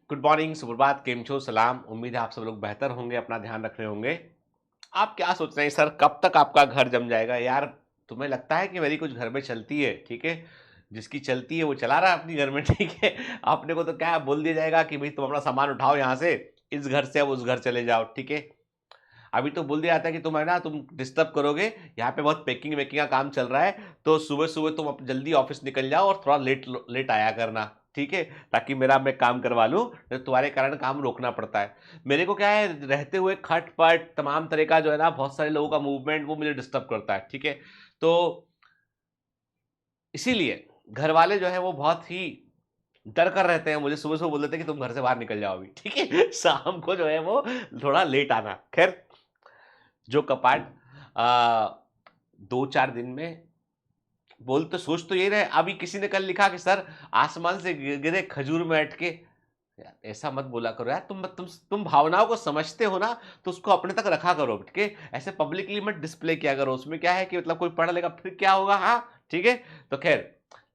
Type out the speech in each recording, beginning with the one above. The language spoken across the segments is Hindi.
गुड मॉर्निंग, सुप्रभात, केम छो, सलाम। उम्मीद है आप सब लोग बेहतर होंगे, अपना ध्यान रख रहे होंगे। आप क्या सोच रहे हैं सर, कब तक आपका घर जम जाएगा? यार, तुम्हें लगता है कि मेरी कुछ घर में चलती है, ठीक है? जिसकी चलती है वो चला रहा है अपनी घर में, ठीक है? अपने को तो क्या बोल दिया जाएगा कि भई तुम अपना सामान उठाओ यहाँ से, इस घर से अब उस घर चले जाओ, ठीक है? अभी तो बोल दिया जाता है कि तुम है ना, तुम डिस्टर्ब करोगे, यहाँ पे बहुत पैकिंग-वैकिंग का काम चल रहा है, तो सुबह-सुबह तुम अप जल्दी ऑफ़िस निकल जाओ और थोड़ा लेट आया करना, ठीक है? ताकि मैं काम करवा लूँ, नहीं तो तुम्हारे कारण काम रोकना पड़ता है। मेरे को क्या है, रहते हुए खट-पट तमाम तरह का जो है ना, बहुत सारे लोगों का मूवमेंट वो मुझे डिस्टर्ब करता है, ठीक है? तो इसीलिए घरवाले जो हैं वो बहुत ही डर कर रहते हैं, मुझे सुबह-सुबह बोल देते हैं कि तुम घर से बाहर निकल जाओ अभी, ठीक है? शाम को जो है वो थोड़ा लेट आना। ख़ैर, जो कपाट 2-4 दिन में बोल तो सोच तो यही रहे। अभी किसी ने कल लिखा कि सर आसमान से गिरे खजूर में अटके। यार ऐसा मत बोला करो यार, तुम भावनाओं को समझते हो ना, तो उसको अपने तक रखा करो, ठीक है? ऐसे पब्लिकली मत डिस्प्ले किया करो। उसमें क्या है कि मतलब कोई पढ़ लेगा फिर क्या होगा? हाँ, ठीक है? तो खैर,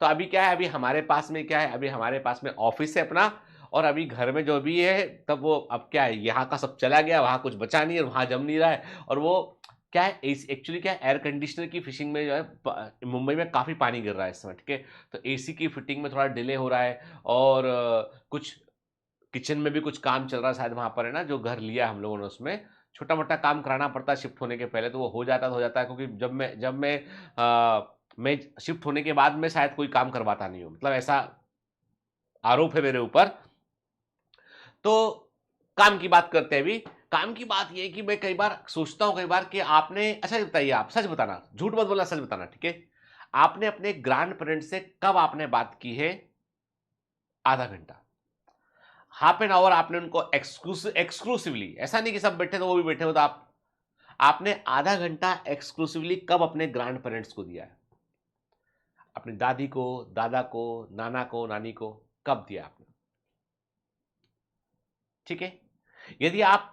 तो अभी क्या है, अभी हमारे पास में क्या है, अभी हमारे पास में ऑफिस है अपना, और अभी घर में जो भी है तब वो अब क्या है, यहाँ का सब चला गया, वहाँ कुछ बचा नहीं है, वहाँ जम नहीं रहा है, और वो क्या है, एक्चुअली क्या है, एयर कंडीशनर की फिशिंग में जो है मुंबई में काफ़ी पानी गिर रहा है इस समय, ठीक है? तो एसी की फिटिंग में थोड़ा डिले हो रहा है, और कुछ किचन में भी कुछ काम चल रहा है शायद वहाँ पर, है ना? जो घर लिया हम लोगों ने उसमें छोटा-मोटा काम कराना पड़ता है शिफ्ट होने के पहले, तो वो हो जाता है, क्योंकि मैं शिफ्ट होने के बाद में शायद कोई काम करवाता नहीं हूँ। मतलब ऐसा आरोप है मेरे ऊपर। तो काम की बात करते हैं अभी। काम की बात ये है कि मैं कई बार सोचता हूँ, कई बार कि आपने अच्छा ये बताइए, आप सच बताना, झूठ मत बोलना, सच बताना, ठीक है? आपने अपने ग्रैंड पेरेंट्स से कब आपने बात की है आधा घंटा? हाफ एन आवर आपने उनको एक्सक्लूसिवली, ऐसा नहीं कि सब बैठे तो वो भी बैठे हो, तो आपने आधा घंटा एक्सक्लूसिवली कब अपने ग्रैंड पेरेंट्स को दिया है? अपनी दादी को, दादा को, नाना को, नानी को कब दिया आपने? ठीक है? यदि आप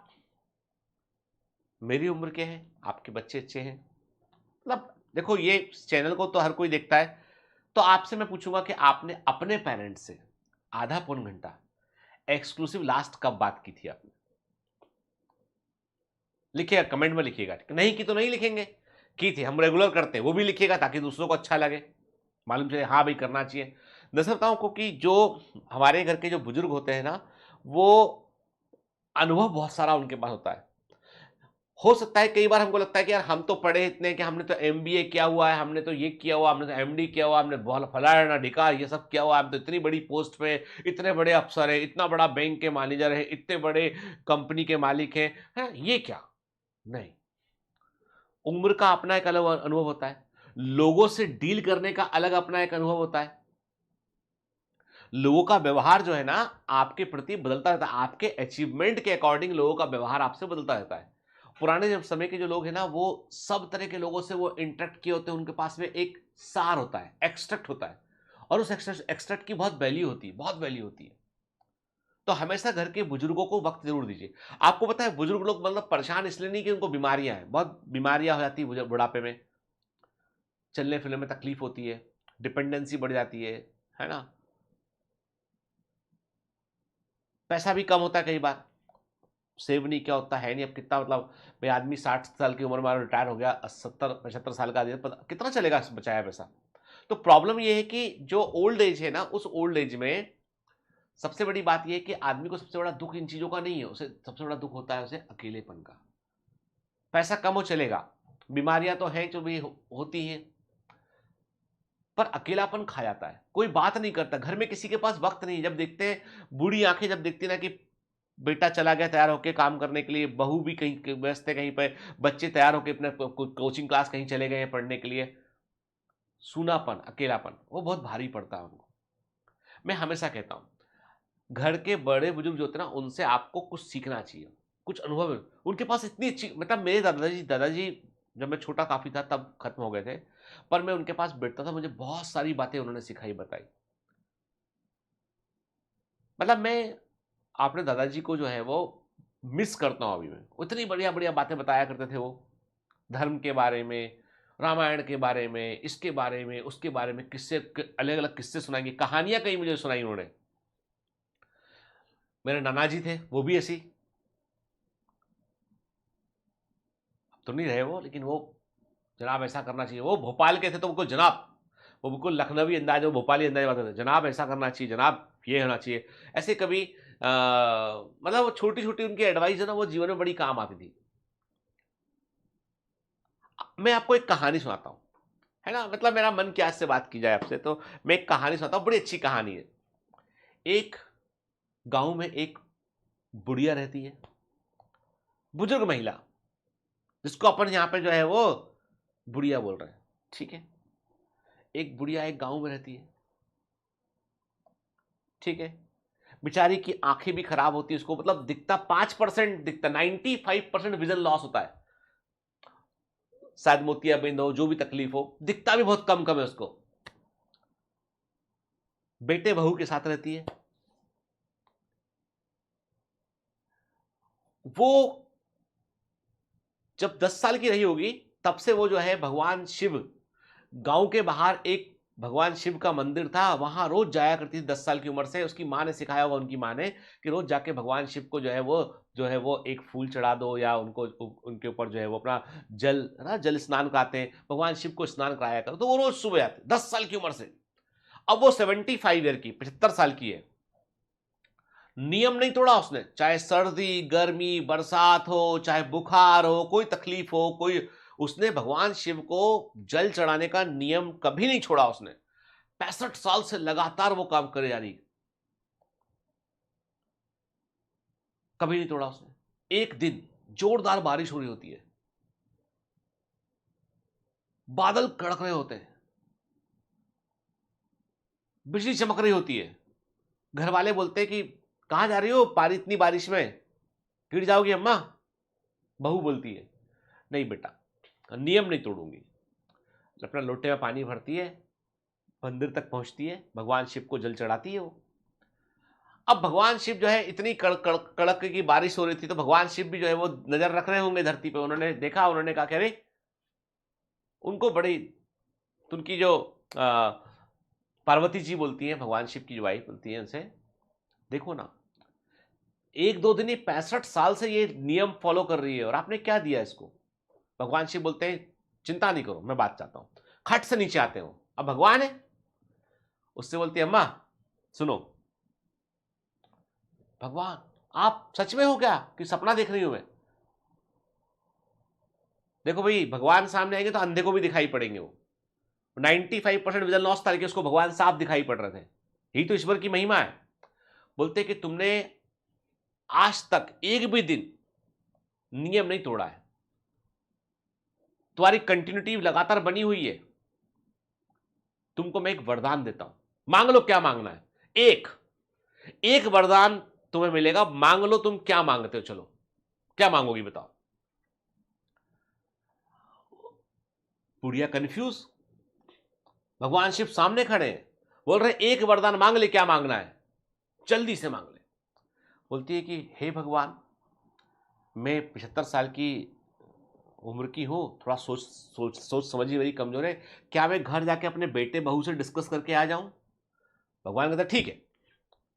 मेरी उम्र के हैं, आपके बच्चे अच्छे हैं, मतलब देखो ये चैनल को तो हर कोई देखता है, तो आपसे मैं पूछूंगा कि आपने अपने पेरेंट्स से आधा पौन घंटा एक्सक्लूसिव लास्ट कब बात की थी आपने? लिखिएगा, कमेंट में लिखिएगा, ठीक है? नहीं की तो नहीं लिखेंगे, की थी, हम रेगुलर करते हैं, वो भी लिखिएगा ताकि दूसरों को अच्छा लगे, मालूम चले हाँ भाई करना चाहिए। दरअसल बताऊं को कि जो हमारे घर के जो बुजुर्ग होते हैं ना, वो अनुभव बहुत सारा उनके पास होता है। हो सकता है कई बार हमको लगता है कि यार हम तो पढ़े इतने, कि हमने तो एमबीए किया हुआ है, हमने तो ये किया हुआ, हमने तो एमडी किया हुआ, हमने बहुत फलाना ढिकाना ये सब किया हुआ, हम तो इतनी बड़ी पोस्ट पे, इतने बड़े अफसर है, इतना बड़ा बैंक के मैनेजर है, इतने बड़े कंपनी के मालिक हैं, ये क्या? नहीं, उम्र का अपना एक अलग अनुभव होता है, लोगों से डील करने का अलग अपना एक अनुभव होता है, लोगों का व्यवहार जो है ना आपके प्रति बदलता रहता है, आपके अचीवमेंट के अकॉर्डिंग लोगों का व्यवहार आपसे बदलता रहता है। पुराने जब समय के जो लोग हैं ना, वो सब तरह के लोगों से वो इंटरेक्ट किए होते हैं, उनके पास में एक सार होता है, एक्सट्रैक्ट होता है, और उस एक्सट्रैक्ट की बहुत वैल्यू होती है, बहुत वैल्यू होती है। तो हमेशा घर के बुजुर्गों को वक्त जरूर दीजिए। आपको पता है बुजुर्ग लोग मतलब परेशान इसलिए नहीं कि उनको बीमारियां हैं, बहुत बीमारियां हो जाती है बुढ़ापे में, चलने फिरने में तकलीफ होती है, डिपेंडेंसी बढ़ जाती है ना? पैसा भी कम होता है कई बार, सेव नहीं क्या होता है नहीं, अब कितना मतलब भाई आदमी 60 साल की उम्र में रिटायर हो गया, 70-75 साल का आदमी, कितना चलेगा बचाया पैसा? तो प्रॉब्लम ये है कि जो ओल्ड एज है ना, उस ओल्ड एज में सबसे बड़ी बात ये है कि आदमी को सबसे बड़ा दुख इन चीजों का नहीं है, उसे सबसे बड़ा दुख होता है उसे अकेलेपन का। पैसा कम हो चलेगा, बीमारियां तो हैं जो भी होती हैं, पर अकेलापन खा जाता है, कोई बात नहीं करता, घर में किसी के पास वक्त नहीं। जब देखते हैं बूढ़ी आंखें, जब देखती ना कि बेटा चला गया तैयार होके काम करने के लिए, बहू भी कहीं व्यस्त है कहीं पे, बच्चे तैयार होके अपने कोचिंग क्लास कहीं चले गए हैं पढ़ने के लिए, सूनापन, अकेलापन वो बहुत भारी पड़ता है उनको। मैं हमेशा कहता हूँ, घर के बड़े बुजुर्ग जो होते हैं ना, उनसे आपको कुछ सीखना चाहिए, कुछ अनुभव है। उनके पास इतनी अच्छी, मतलब मेरे दादाजी जब मैं छोटा काफी था तब खत्म हो गए थे, पर मैं उनके पास बैठता था, मुझे बहुत सारी बातें उन्होंने सिखाई, बताई। मतलब मैं अपने दादाजी को जो है वो मिस करता हूँ अभी मैं, इतनी बढ़िया बढ़िया बातें बताया करते थे वो, धर्म के बारे में, रामायण के बारे में, इसके बारे में, उसके बारे में, किस्से, अलग अलग किस्से सुनाएंगे, कहानियां कई मुझे सुनाई उन्होंने। मेरे नाना जी थे, वो भी ऐसी, तो नहीं रहे वो, लेकिन वो जनाब ऐसा करना चाहिए। वो भोपाल के थे तो बिल्कुल जनाब, वो बिल्कुल लखनवी अंदाज, वो भोपाली अंदाज बात करते थे, जनाब ऐसा करना चाहिए, जनाब ये होना चाहिए। ऐसे कभी मतलब वो छोटी छोटी उनकी एडवाइस है ना, वो जीवन में बड़ी काम आती थी। मैं आपको एक कहानी सुनाता हूँ, है ना, मतलब मेरा मन क्या से बात की जाए आपसे, तो मैं एक कहानी सुनाता हूँ, बड़ी अच्छी कहानी है। एक गांव में एक बुढ़िया रहती है, बुजुर्ग महिला, जिसको अपन यहाँ पे जो है वो बुढ़िया बोल रहे हैं, ठीक है। एक बुढ़िया एक गांव में रहती है, ठीक है। बेचारी की आंखें भी खराब होती है, उसको मतलब दिखता 5% दिखता, 95% विजन लॉस होता है, शायद मोतियाबिंद हो, जो भी तकलीफ हो, दिखता भी बहुत कम कम है उसको। बेटे बहू के साथ रहती है। वो जब 10 साल की रही होगी, तब से वो जो है भगवान शिव, गांव के बाहर एक भगवान शिव का मंदिर था, वहां रोज जाया करती थी 10 साल की उम्र से। उसकी माँ ने सिखाया होगा, उनकी माँ ने, कि रोज जाके भगवान शिव को जो है वो एक फूल चढ़ा दो, या उनको उनके ऊपर जो है वो अपना जल, है ना, जल स्नान कराते हैं, भगवान शिव को स्नान कराया करो। तो वो रोज सुबह आते 10 साल की उम्र से। अब वो 75 ईयर की, 75 साल की है। नियम नहीं तोड़ा उसने, चाहे सर्दी गर्मी बरसात हो, चाहे बुखार हो, कोई तकलीफ हो, कोई, उसने भगवान शिव को जल चढ़ाने का नियम कभी नहीं छोड़ा उसने। 65 साल से लगातार वो काम करे जा रही, कभी नहीं तोड़ा उसने। एक दिन जोरदार बारिश हो रही होती है, बादल कड़क रहे होते हैं, बिजली चमक रही होती है। घर वाले बोलते हैं कि कहां जा रही हो इतनी बारिश में, गिर जाओगी अम्मा। बहू बोलती है, नहीं बेटा, नियम नहीं तोड़ूंगी। अपना लोटे में पानी भरती है, मंदिर तक पहुंचती है, भगवान शिव को जल चढ़ाती है वो। अब भगवान शिव जो है, इतनी कड़क की बारिश हो रही थी, तो भगवान शिव भी जो है वो नजर रख रहे होंगे धरती पे। उन्होंने देखा, उन्होंने कहा कि अरे, उनको बड़ी, उनकी जो पार्वती जी बोलती हैं, भगवान शिव की जो वाइफ बोलती है उनसे, देखो ना, 1-2 दिन ही 65 साल से ये नियम फॉलो कर रही है, और आपने क्या दिया इसको। भगवान शिव बोलते हैं, चिंता नहीं करो, मैं बात चाहता हूं। खट से नीचे आते हो, अब भगवान है, उससे बोलती है, अम्मा सुनो। भगवान, आप सच में हो क्या, कि सपना देख रही हूं मैं। देखो भाई, भगवान सामने आएंगे तो अंधे को भी दिखाई पड़ेंगे वो। 95% विजन लॉस था, लेकिन उसको भगवान साफ दिखाई पड़ रहे थे। यही तो ईश्वर की महिमा है। बोलते कि तुमने आज तक एक भी दिन नियम नहीं तोड़ा है, तुम्हारी कंटिन्यूटी लगातार बनी हुई है। तुमको मैं एक वरदान देता हूं, मांग लो क्या मांगना है। एक एक वरदान तुम्हें मिलेगा, मांग लो। तुम क्या मांगते हो, चलो क्या मांगोगी बताओ। बुढ़िया कंफ्यूज, भगवान शिव सामने खड़े हैं, बोल रहे एक वरदान मांग ले, क्या मांगना है, जल्दी से मांग ले। बोलती है कि हे भगवान, मैं 75 साल की उम्र की हूँ, थोड़ा सोच समझी मेरी कमजोर है, क्या मैं घर जाके अपने बेटे बहू से डिस्कस करके आ जाऊं। भगवान कहता ठीक है,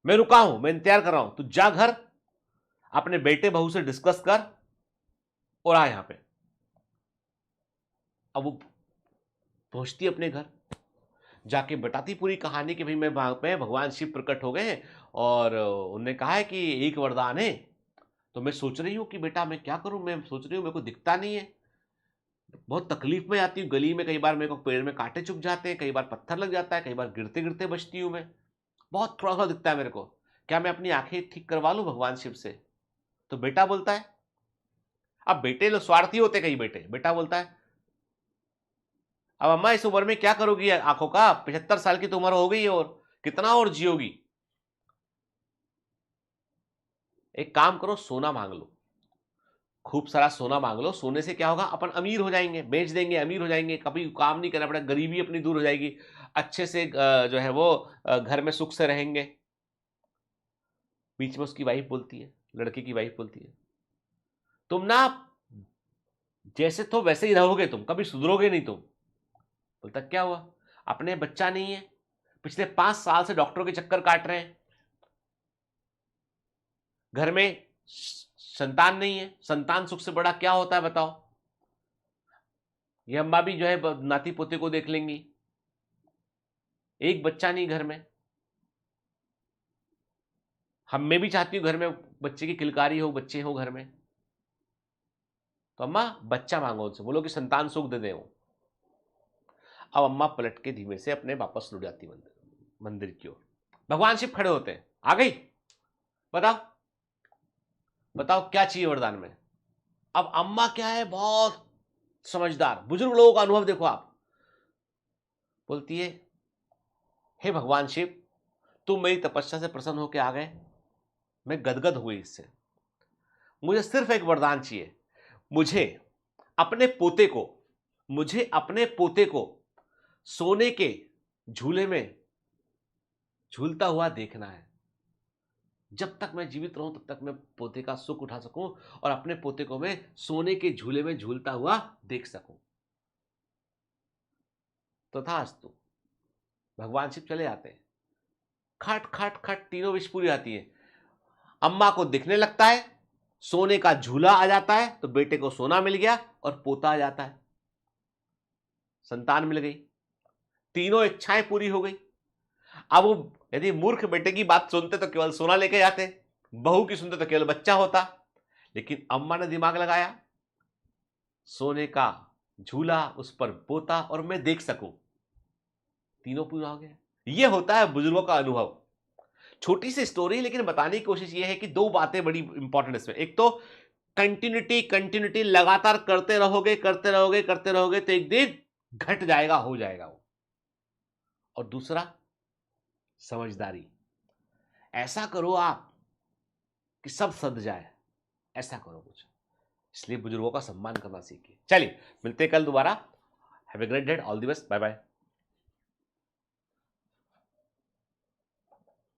मैं रुका हूं, मैं इंतजार कर रहा हूं, तू जा घर, अपने बेटे बहू से डिस्कस कर और आ यहां पे। अब वो पहुंचती अपने घर, जाके बताती पूरी कहानी कि भाई मैं वहां पे भगवान शिव प्रकट हो गए हैं, और उन्होंने कहा है कि एक वरदान है। तो मैं सोच रही हूँ कि बेटा मैं क्या करूं, मैं सोच रही हूँ, मेरे को दिखता नहीं है, बहुत तकलीफ में आती हूँ, गली में कई बार मेरे को पेड़ में कांटे चुभ जाते हैं, कई बार पत्थर लग जाता है, कई बार गिरते गिरते बचती हूँ मैं, बहुत थोड़ा थोड़ा दिखता है मेरे को, क्या मैं अपनी आंखें ठीक करवा लूं भगवान शिव से। तो बेटा बोलता है, अब बेटे लोग स्वार्थी होते कई बेटे, बेटा बोलता है, अब अम्मा इस उम्र में क्या करोगी आंखों का, 75 साल की तो उम्र हो गई है, और कितना और जियोगी। एक काम करो, सोना मांग लो, खूब सारा सोना मांग लो। सोने से क्या होगा, अपन अमीर हो जाएंगे, बेच देंगे अमीर हो जाएंगे, कभी काम नहीं करना पड़ेगा, गरीबी अपनी दूर हो जाएगी, अच्छे से जो है वो घर में सुख से रहेंगे। बीच में उसकी वाइफ बोलती है, लड़के की वाइफ बोलती है, तुम ना जैसे तो वैसे ही रहोगे, तुम कभी सुधरोगे नहीं तुम। बोलता क्या हुआ, अपने बच्चा नहीं है, पिछले 5 साल से डॉक्टरों के चक्कर काट रहे हैं, घर में संतान नहीं है, संतान सुख से बड़ा क्या होता है बताओ? ये अम्मा भी जो है नाती पोते को देख लेंगी, एक बच्चा नहीं घर में। मैं भी चाहती हूँ घर में बच्चे की किलकारी हो, बच्चे हो घर में, तो अम्मा बच्चा मांगो उनसे, बोलो कि संतान सुख दे दे वो। अब अम्मा पलट के धीमे से अपने वापस लौट जाती मंदिर की ओर। भगवान शिव खड़े होते हैं, आ गई, बताओ बताओ क्या चाहिए वरदान में। अब अम्मा क्या है, बहुत समझदार, बुजुर्ग लोगों का अनुभव देखो आप, बोलती है हे भगवान शिव, तुम मेरी तपस्या से प्रसन्न होकर आ गए, मैं गदगद हुई इससे, मुझे सिर्फ एक वरदान चाहिए, मुझे अपने पोते को मुझे अपने पोते को सोने के झूले में झूलता हुआ देखना है। जब तक मैं जीवित रहूं तब तक मैं पोते का सुख उठा सकूं और अपने पोते को मैं सोने के झूले में झूलता हुआ देख सकूं। तो तथास्तु, भगवान शिव चले आते हैं, खट खट खट तीनों विश पूरी आती है, अम्मा को दिखने लगता है, सोने का झूला आ जाता है, तो बेटे को सोना मिल गया और पोता आ जाता है, संतान मिल गई, तीनों इच्छाएं पूरी हो गई। अब वो यदि मूर्ख बेटे की बात सुनते तो केवल सोना लेके जाते, बहू की सुनते तो केवल बच्चा होता, लेकिन अम्मा ने दिमाग लगाया, सोने का झूला, उस पर पोता और मैं देख सकूं, तीनों पूरा हो गया। ये होता है बुजुर्गों का अनुभव। छोटी सी स्टोरी, लेकिन बताने की कोशिश ये है कि दो बातें बड़ी इंपॉर्टेंट इसमें, एक तो कंटिन्यूटी, कंटिन्यूटी लगातार करते रहोगे करते रहोगे करते रहोगे तो एक दिन घट जाएगा, हो जाएगा वो। और दूसरा समझदारी, ऐसा करो आप कि सब सध जाए, ऐसा करो कुछ। इसलिए बुजुर्गों का सम्मान करना सीखिए। चलिए मिलते हैं कल दोबारा। Have a great day, all the best, bye bye.